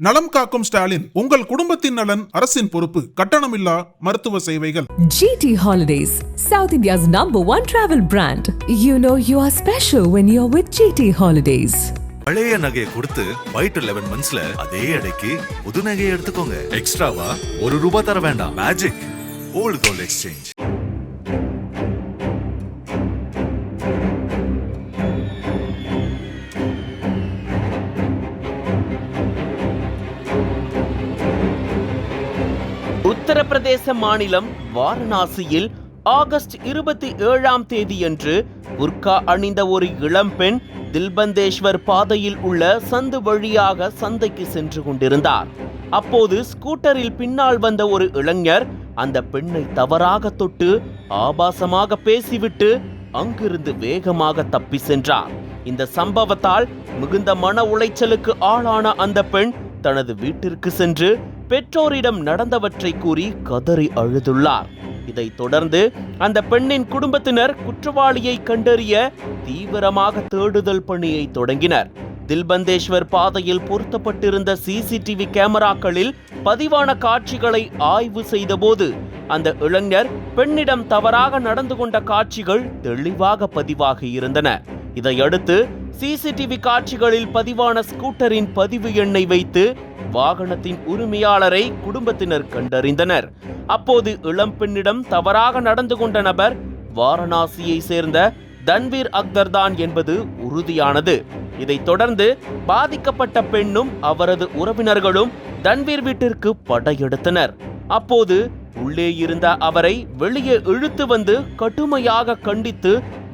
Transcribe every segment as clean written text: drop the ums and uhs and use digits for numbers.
நலம் காக்கும் ஸ்டாலின், உங்கள் குடும்பத்தின் நலன் அரசின் பொறுப்பு. கட்டணமில்லா மருத்துவ சேவைகள். GT Holidays, South India's #1 travel brand. You know you are special when you're with GT Holidays. பழைய நகையை கொடுத்து வைட் 11 மந்த்ஸ்ல அதே அடைக்கு புது நகையை எடுத்துக்கோங்க. எக்ஸ்ட்ராவா ₹1 தர வேண்டாம். Magic old gold exchange. Uttar Pradesh மாநிலம் வாரணாசியில் ஆகஸ்ட் 27ஆம் தேதியன்று புர்கா அணிந்த ஒரு இளம்பெண் தில்பந்தேஸ்வர் பாதையில் உள்ள சந்து வழியாக சந்தைக்கு சென்று கொண்டிருந்தார். அப்போது ஸ்கூட்டரில் பின்னால் வந்த ஒரு இளைஞர் அந்த பெண்ணை தவறாக தொட்டு ஆபாசமாக பேசிவிட்டு அங்கிருந்து வேகமாக தப்பி சென்றார். இந்த சம்பவத்தால் மிகுந்த மன உளைச்சலுக்கு ஆளான அந்த பெண் தனது வீட்டிற்கு சென்று பெற்றோரிடம் நடந்தவற்றை கூறி கதறி அழுதுள்ளார். இதைத் தொடர்ந்து அந்த பெண்ணின் குடும்பத்தினர் குற்றவாளியை கண்டறிய தீவிரமாக தேடுதல் பணியை தொடங்கினர். தில்பந்தேஸ்வர் பாதையில் பொருத்தப்பட்டிருந்த CCTV கேமராக்களில் பதிவான காட்சிகளை ஆய்வு செய்தபோது அந்த இளைஞர் பெண்ணிடம் தவறாக நடந்து கொண்ட காட்சிகள் தெளிவாக பதிவாகி இருந்தன. இதையடுத்து CCTV காட்சிகளில் பதிவான ஸ்கூட்டரின் பதிவு எண்ணை வைத்து வாகனத்தின் உரிமையாளரை குடும்பத்தினர் கண்டறிந்தனர். அப்போது இளம்பெண்ணிடம் தவறாக நடந்து கொண்ட நபர் வாரணாசியை சேர்ந்த தன்வீர் அக்தர் தான் என்பது உறுதியானது. இதைத் தொடர்ந்து பாதிக்கப்பட்ட பெண்ணும் அவரது உறவினர்களும் தன்வீர் வீட்டிற்கு படையெடுத்தனர். அப்போது உள்ளே இருந்த அவரை வெளியே இழுத்து வந்து கடுமையாக கண்டித்து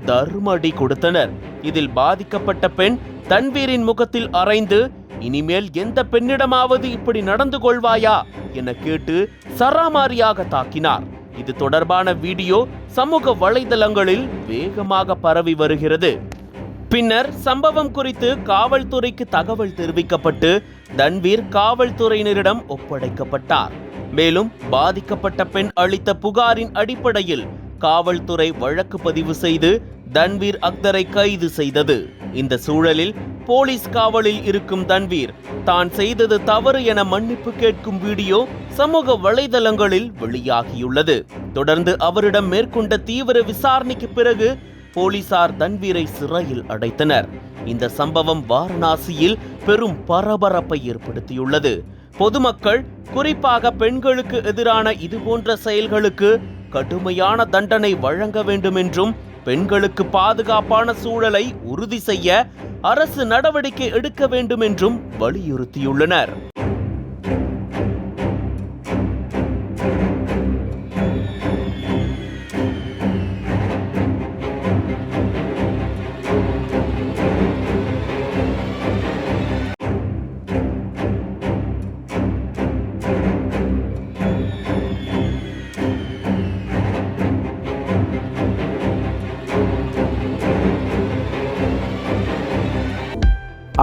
தர்மடி கொடுத்தனர். இதில் பாதிக்கப்பட்ட பெண் தன்வீரின் முகத்தில் அறைந்து, இனிமேல் எந்த பெண்ணிடமாவது இப்படி நடந்து கொள்வாயா என கேட்டு சராமாரியாக தாக்கினார். இது தொடர்பான வீடியோ சமூக வலைதளங்களில் வேகமாக பரவி வருகிறது. பின்னர் சம்பவம் குறித்து காவல்துறைக்கு தகவல் தெரிவிக்கப்பட்டு தன்வீர் காவல்துறையினரிடம் ஒப்படைக்கப்பட்டார். மேலும் பாதிக்கப்பட்ட பெண் அளித்த புகாரின் அடிப்படையில் காவல்துறை வழக்கு பதிவு செய்து தன்வீர் அக்தரை கைது செய்தது. இந்த சூழலில் போலீஸ் காவலில் இருக்கும் தன்வீர் தான் செய்தது தவறு என மன்னிப்பு கேட்கும் வீடியோ சமூக வலைதளங்களில் வெளியாகியுள்ளது. தொடர்ந்து அவரிடம் மேற்கொண்ட தீவிர விசாரணைக்கு பிறகு போலீசார் தன்வீரை சிறையில் அடைத்தனர். இந்த சம்பவம் வாரணாசியில் பெரும் பரபரப்பை ஏற்படுத்தியுள்ளது. பொதுமக்கள், குறிப்பாக பெண்களுக்கு எதிரான இதுபோன்ற செயல்களுக்கு கடுமையான தண்டனை வழங்க வேண்டும் என்றும் பெண்களுக்கு பாதுகாப்பான சூழலை உறுதி செய்ய அரசு நடவடிக்கை எடுக்க வேண்டும் என்றும் வலியுறுத்தியுள்ளனர்.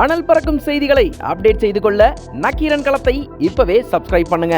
அனல் பறக்கும் செய்திகளை அப்டேட் செய்து கொள்ள நக்கீரன் களத்தை இப்பவே சப்ஸ்கிரைப் பண்ணுங்க.